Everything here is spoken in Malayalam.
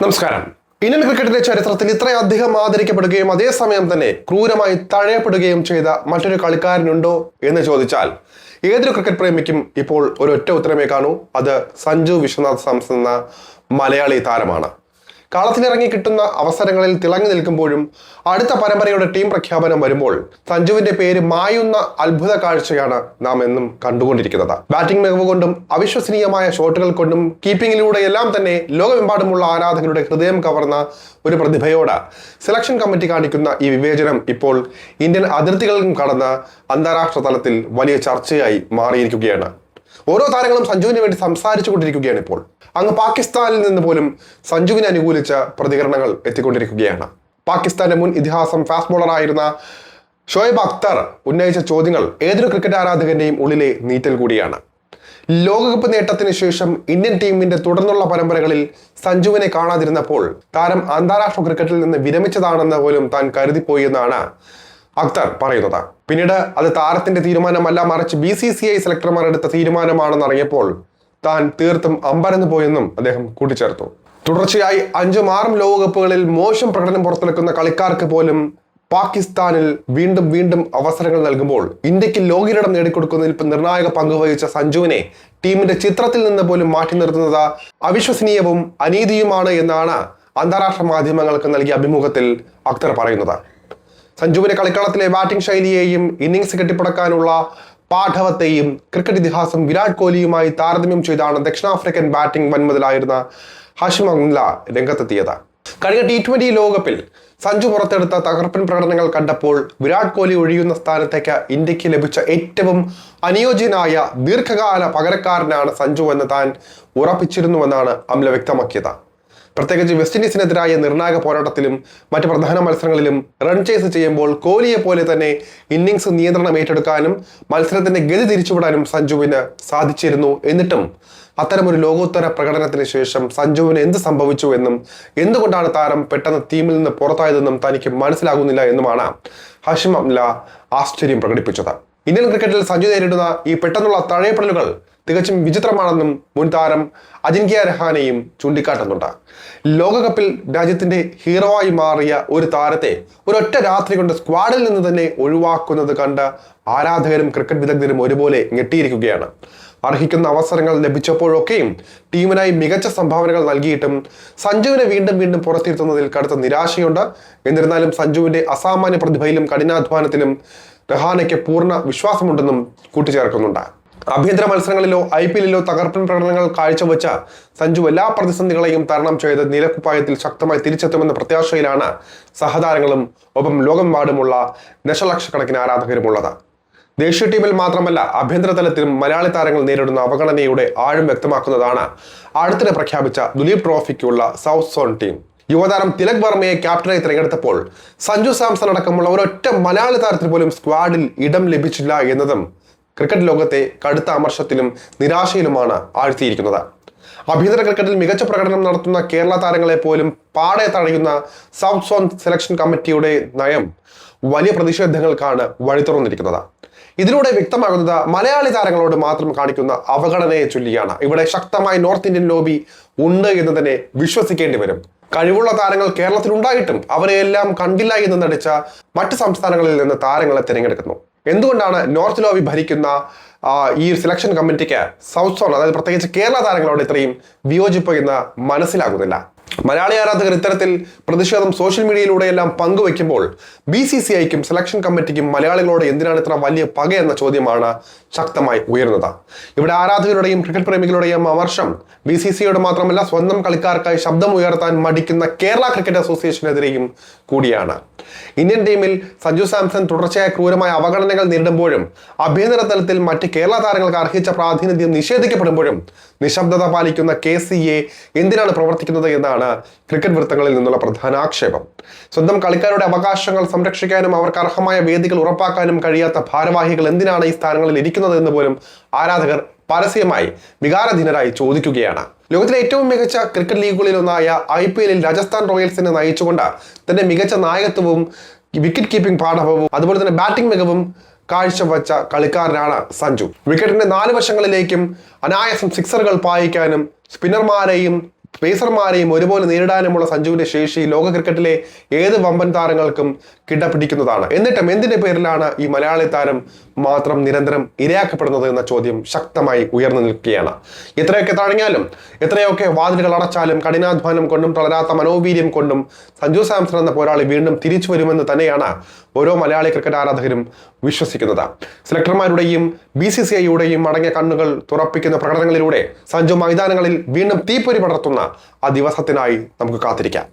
നമസ്കാരം. ഇന്ത്യൻ ക്രിക്കറ്റിന്റെ ചരിത്രത്തിൽ ഇത്രയധികം ആദരിക്കപ്പെടുകയും അതേസമയം തന്നെ ക്രൂരമായി തഴയപ്പെടുകയും ചെയ്ത മറ്റൊരു കളിക്കാരനുണ്ടോ എന്ന് ചോദിച്ചാൽ ഏതൊരു ക്രിക്കറ്റ് പ്രേമിക്കും ഇപ്പോൾ ഒരൊറ്റ ഉത്തരമേ കാണൂ. അത് സഞ്ജു വിശ്വനാഥ് സാംസൺ എന്ന മലയാളി താരമാണ്. കളത്തിലിറങ്ങി കിട്ടുന്ന അവസരങ്ങളിൽ തിളങ്ങി നിൽക്കുമ്പോഴും അടുത്ത പരമ്പരയുടെ ടീം പ്രഖ്യാപനം വരുമ്പോൾ സഞ്ജുവിന്റെ പേര് മായുന്ന അത്ഭുത കാഴ്ചയാണ് നാം എന്നും കണ്ടുകൊണ്ടിരിക്കുന്നത്. ബാറ്റിംഗ് മികവ് കൊണ്ടും അവിശ്വസനീയമായ ഷോട്ടുകൾ കൊണ്ടും കീപ്പിംഗിലൂടെ എല്ലാം തന്നെ ലോകമെമ്പാടുമുള്ള ആരാധകരുടെ ഹൃദയം കവർന്ന ഒരു പ്രതിഭയോട് സെലക്ഷൻ കമ്മിറ്റി കാണിക്കുന്ന ഈ വിവേചനം ഇപ്പോൾ ഇന്ത്യൻ അതിർത്തികളും കടന്ന് അന്താരാഷ്ട്ര തലത്തിൽ വലിയ ചർച്ചയായി മാറിയിരിക്കുകയാണ്. ഓരോ താരങ്ങളും സഞ്ജുവിന് വേണ്ടി സംസാരിച്ചു കൊണ്ടിരിക്കുകയാണ്. ഇപ്പോൾ അങ്ങ് പാകിസ്ഥാനിൽ നിന്ന് പോലും സഞ്ജുവിനെ അനുകൂലിച്ച പ്രതികരണങ്ങൾ എത്തിക്കൊണ്ടിരിക്കുകയാണ്. പാകിസ്ഥാന്റെ മുൻ ഇതിഹാസം ഫാസ്റ്റ് ബോളറായിരുന്ന ഷോയബ് അക്തർ ഉന്നയിച്ച ചോദ്യങ്ങൾ ഏതൊരു ക്രിക്കറ്റ് ആരാധകന്റെയും ഉള്ളിലെ നീറ്റൽ കൂടിയാണ്. ലോകകപ്പ് നേട്ടത്തിന് ശേഷം ഇന്ത്യൻ ടീമിന്റെ തുടർന്നുള്ള പരമ്പരകളിൽ സഞ്ജുവിനെ കാണാതിരുന്നപ്പോൾ താരം അന്താരാഷ്ട്ര ക്രിക്കറ്റിൽ നിന്ന് വിരമിച്ചതാണെന്ന് പോലും താൻ കരുതിപ്പോയി എന്നാണ് അക്തർ പറയുന്നത്. പിന്നീട് അത് താരത്തിന്റെ തീരുമാനമല്ല, മറിച്ച് BCCI സെലക്ടർമാർ എടുത്ത തീരുമാനമാണെന്ന് അറിഞ്ഞപ്പോൾ താൻ തീർത്തും അമ്പരന്ന് പോയെന്നും അദ്ദേഹം കൂട്ടിച്ചേർത്തു. തുടർച്ചയായി 5-6 ലോകകപ്പുകളിൽ മോശം പ്രകടനം പുറത്തെടുക്കുന്ന കളിക്കാർക്ക് പോലും പാകിസ്ഥാനിൽ വീണ്ടും വീണ്ടും അവസരങ്ങൾ നൽകുമ്പോൾ ഇന്ത്യക്ക് ലോകകിരീടം നേടിക്കൊടുക്കുന്നതിൽ നിർണായക പങ്കുവഹിച്ച സഞ്ജുവിനെ ടീമിന്റെ ചിത്രത്തിൽ നിന്ന് പോലും മാറ്റി നിർത്തുന്നത് അവിശ്വസനീയവും അനീതിയുമാണ് എന്നാണ് അന്താരാഷ്ട്ര മാധ്യമങ്ങൾക്ക് നൽകിയ അഭിമുഖത്തിൽ അക്തർ പറയുന്നത്. സഞ്ജുവിന്റെ കളിക്കളത്തിലെ ബാറ്റിംഗ് ശൈലിയെയും ഇന്നിംഗ്സ് കെട്ടിപ്പടക്കാനുള്ള പാഠവത്തെയും ക്രിക്കറ്റ് ഇതിഹാസം വിരാട് കോഹ്ലിയുമായി താരതമ്യം ചെയ്താണ് ദക്ഷിണാഫ്രിക്കൻ ബാറ്റിംഗ് വൻമതിലായിരുന്ന ഹാഷിം അംല രംഗത്തെത്തിയത്. കഴിഞ്ഞ T20 ലോകകപ്പിൽ സഞ്ജു പുറത്തെടുത്ത തകർപ്പൻ പ്രകടനങ്ങൾ കണ്ടപ്പോൾ വിരാട് കോഹ്ലി ഒഴിയുന്ന സ്ഥാനത്തേക്ക് ഇന്ത്യക്ക് ലഭിച്ച ഏറ്റവും അനുയോജ്യനായ ദീർഘകാല പകരക്കാരനാണ് സഞ്ജു എന്ന് താൻ ഉറപ്പിച്ചിരുന്നുവെന്നാണ് അംല വ്യക്തമാക്കിയത്. പ്രത്യേകിച്ച് വെസ്റ്റ് ഇൻഡീസിനെതിരായ നിർണായക പോരാട്ടത്തിലും മറ്റ് പ്രധാന മത്സരങ്ങളിലും റൺ ചേസ് ചെയ്യുമ്പോൾ കോഹ്ലിയെ പോലെ തന്നെ ഇന്നിംഗ്സ് നിയന്ത്രണം ഏറ്റെടുക്കാനും മത്സരത്തിന്റെ ഗതി തിരിച്ചുവിടാനും സഞ്ജുവിന് സാധിച്ചിരുന്നു. എന്നിട്ടും അത്തരമൊരു ലോകോത്തര പ്രകടനത്തിന് ശേഷം സഞ്ജുവിന് എന്ത് സംഭവിച്ചു എന്നും എന്തുകൊണ്ടാണ് താരം പെട്ടെന്ന് ടീമിൽ നിന്ന് പുറത്തായതെന്നും തനിക്ക് മനസ്സിലാകുന്നില്ല എന്നുമാണ് ഹാഷിം അംല ആശ്ചര്യം പ്രകടിപ്പിച്ചത്. ഇന്ത്യൻ ക്രിക്കറ്റിൽ സഞ്ജു നേരിടുന്ന ഈ പെട്ടെന്നുള്ള തഴയപ്പെടലുകൾ തികച്ചും വിചിത്രമാണെന്നും മുൻ താരം അജിങ്ക്യ രഹാനെയും ചൂണ്ടിക്കാട്ടുന്നുണ്ട്. ലോകകപ്പിൽ രാജ്യത്തിന്റെ ഹീറോയായി മാറിയ ഒരു താരത്തെ ഒരൊറ്റ രാത്രി കൊണ്ട് സ്ക്വാഡിൽ നിന്ന് തന്നെ ഒഴിവാക്കുന്നത് കണ്ട് ആരാധകരും ക്രിക്കറ്റ് വിദഗ്ധരും ഒരുപോലെ ഞെട്ടിയിരിക്കുകയാണ്. അർഹിക്കുന്ന അവസരങ്ങൾ ലഭിച്ചപ്പോഴൊക്കെയും ടീമിനായി മികച്ച സംഭാവനകൾ നൽകിയിട്ടും സഞ്ജുവിനെ വീണ്ടും വീണ്ടും പുറത്തിരുത്തുന്നതിൽ കടുത്ത നിരാശയുണ്ട്. എന്നിരുന്നാലും സഞ്ജുവിന്റെ അസാമാന്യ പ്രതിഭയിലും കഠിനാധ്വാനത്തിലും രഹാനെയ്ക്ക് പൂർണ്ണ വിശ്വാസമുണ്ടെന്നും കൂട്ടിച്ചേർക്കുന്നുണ്ട്. ആഭ്യന്തര മത്സരങ്ങളിലോ IPL-ലോ തകർപ്പൻ പ്രകടനങ്ങൾ കാഴ്ചവെച്ച സഞ്ജു എല്ലാ പ്രതിസന്ധികളെയും തരണം ചെയ്ത് നിലക്കുപ്പായത്തിൽ ശക്തമായി തിരിച്ചെത്തുമെന്ന പ്രത്യാശയിലാണ് സഹതാരങ്ങളും ഒപ്പം ലോകമെമ്പാടുമുള്ള ദശലക്ഷക്കണക്കിന് ആരാധകരുമുള്ളത്. ദേശീയ ടീമിൽ മാത്രമല്ല ആഭ്യന്തര തലത്തിലും മലയാളി താരങ്ങൾ നേരിടുന്ന അവഗണനയുടെ ആഴം വ്യക്തമാക്കുന്നതാണ് അടുത്തിടെ പ്രഖ്യാപിച്ച ദുലീപ് ട്രോഫിക്കുള്ള സൗത്ത് സോൺ ടീം. യുവതാരം തിലക് വർമ്മയെ ക്യാപ്റ്റനായി തിരഞ്ഞെടുത്തപ്പോൾ സഞ്ജു സാംസൺ അടക്കമുള്ള ഒരൊറ്റ മലയാളി താരത്തിന് പോലും സ്ക്വാഡിൽ ഇടം ലഭിച്ചില്ല എന്നതും ക്രിക്കറ്റ് ലോകത്തെ കടുത്ത അമർഷത്തിലും നിരാശയിലുമാണ് ആഴ്ത്തിയിരിക്കുന്നത്. ആഭ്യന്തര ക്രിക്കറ്റിൽ മികച്ച പ്രകടനം നടത്തുന്ന കേരള താരങ്ങളെ പോലും പാടെ തടയുന്ന സൗത്ത് സോൺ സെലക്ഷൻ കമ്മിറ്റിയുടെ നയം വലിയ പ്രതിഷേധങ്ങൾക്കാണ് വഴിതുറന്നിരിക്കുന്നത്. ഇതിലൂടെ വ്യക്തമാകുന്നത് മലയാളി താരങ്ങളോട് മാത്രം കാണിക്കുന്ന അവഗണനയെ ചൊല്ലിയാണ്. ഇവിടെ ശക്തമായ നോർത്ത് ഇന്ത്യൻ ലോബി ഉണ്ട് എന്ന് തന്നെ വിശ്വസിക്കേണ്ടി വരും. കഴിവുള്ള താരങ്ങൾ കേരളത്തിൽ ഉണ്ടായിട്ടും അവരെയെല്ലാം കണ്ടില്ല എന്ന് നടിച്ച മറ്റ് സംസ്ഥാനങ്ങളിൽ നിന്ന് താരങ്ങളെ തിരഞ്ഞെടുക്കുന്നു. എന്തുകൊണ്ടാണ് നോർത്ത് ലോബി ഭരിക്കുന്ന ഈ സെലക്ഷൻ കമ്മിറ്റിക്ക് സൗത്ത് സോൺ, അതായത് പ്രത്യേകിച്ച് കേരള താരങ്ങളോട് ഇത്രയും വിയോജിപ്പ് എന്ന് മനസ്സിലാകുന്നില്ല? മലയാളി ആരാധകർ ഇത്തരത്തിൽ പ്രതിഷേധം സോഷ്യൽ മീഡിയയിലൂടെയെല്ലാം പങ്കുവെക്കുമ്പോൾ BCCIക്കും സെലക്ഷൻ കമ്മിറ്റിക്കും മലയാളികളോട് എന്തിനാണ് ഇത്ര വലിയ പക എന്ന ചോദ്യമാണ് ശക്തമായി ഉയരുന്നത്. ഇവിടെ ആരാധകരുടെയും ക്രിക്കറ്റ് പ്രേമികളുടെയും അമർഷം BCCIയോട് മാത്രമല്ല സ്വന്തം കളിക്കാർക്കായി ശബ്ദം ഉയർത്താൻ മടിക്കുന്ന കേരള ക്രിക്കറ്റ് അസോസിയേഷനെതിരെയും കൂടിയാണ്. ഇന്ത്യൻ ടീമിൽ സഞ്ജു സാംസൺ തുടർച്ചയായ ക്രൂരമായ അവഗണനകൾ നേരിടുമ്പോഴും ആഭ്യന്തര തലത്തിൽ മറ്റ് കേരള താരങ്ങൾക്ക് അർഹിച്ച പ്രാതിനിധ്യം നിഷേധിക്കപ്പെടുമ്പോഴും നിശബ്ദത പാലിക്കുന്ന KCA എന്തിനാണ് പ്രവർത്തിക്കുന്നത് എന്നാണ് ക്രിക്കറ്റ് വൃത്തങ്ങളിൽ നിന്നുള്ള പ്രധാന ആക്ഷേപം. സ്വന്തം കളിക്കാരുടെ അവകാശങ്ങൾ സംരക്ഷിക്കാനും അവർക്ക് അർഹമായ വേദികൾ ഉറപ്പാക്കാനും കഴിയാത്ത ഭാരവാഹികൾ എന്തിനാണ് ഈ സ്ഥാനങ്ങളിൽ ഇരിക്കുന്നത് എന്ന് പോലും ആരാധകർ പരസ്യമായി വികാരധീനരായി ചോദിക്കുകയാണ്. ലോകത്തിലെ ഏറ്റവും മികച്ച ക്രിക്കറ്റ് ലീഗുകളിലൊന്നായ IPL-ൽ രാജസ്ഥാൻ റോയൽസിനെ നയിച്ചുകൊണ്ട് തന്റെ മികച്ച നായകത്വവും വിക്കറ്റ് കീപ്പിംഗ് പാഠവും അതുപോലെ തന്നെ ബാറ്റിംഗ് മികവും കാഴ്ചവെച്ച കളിക്കാരനാണ് സഞ്ജു. വിക്കറ്റിന്റെ 4 വശങ്ങളിലേക്കും അനായാസം സിക്സറുകൾ പായിക്കാനും സ്പിന്നർമാരെയും പേസർമാരെയും ഒരുപോലെ നേരിടാനുമുള്ള സഞ്ജുവിന്റെ ശേഷി ലോക ക്രിക്കറ്റിലെ ഏത് വമ്പൻ താരങ്ങൾക്കും കിടപിടിക്കുന്നതാണ്. എന്നിട്ടും എന്തിന്റെ പേരിലാണ് ഈ മലയാളി താരം മാത്രം നിരന്തരം ഇരയാക്കപ്പെടുന്നത് എന്ന ചോദ്യം ശക്തമായി ഉയർന്നു നിൽക്കുകയാണ്. എത്രയൊക്കെ തഴഞ്ഞാലും എത്രയൊക്കെ വാതിലുകൾ അടച്ചാലും കഠിനാധ്വാനം കൊണ്ടും തളരാത്ത മനോവീര്യം കൊണ്ടും സഞ്ജു സാംസൺ എന്ന പോരാളി വീണ്ടും തിരിച്ചു വരുമെന്ന് തന്നെയാണ് ഓരോ മലയാളി ക്രിക്കറ്റ് ആരാധകരും വിശ്വസിക്കുന്നത്. സെലക്ടർമാരുടെയും BCCIയുടെയും അടങ്ങിയ കണ്ണുകൾ തുറപ്പിക്കുന്ന പ്രകടനങ്ങളിലൂടെ സഞ്ജു മൈതാനങ്ങളിൽ വീണ്ടും തീപ്പൊരി പടർത്തുന്ന ആ ദിവസത്തിനായി നമുക്ക് കാത്തിരിക്കാം.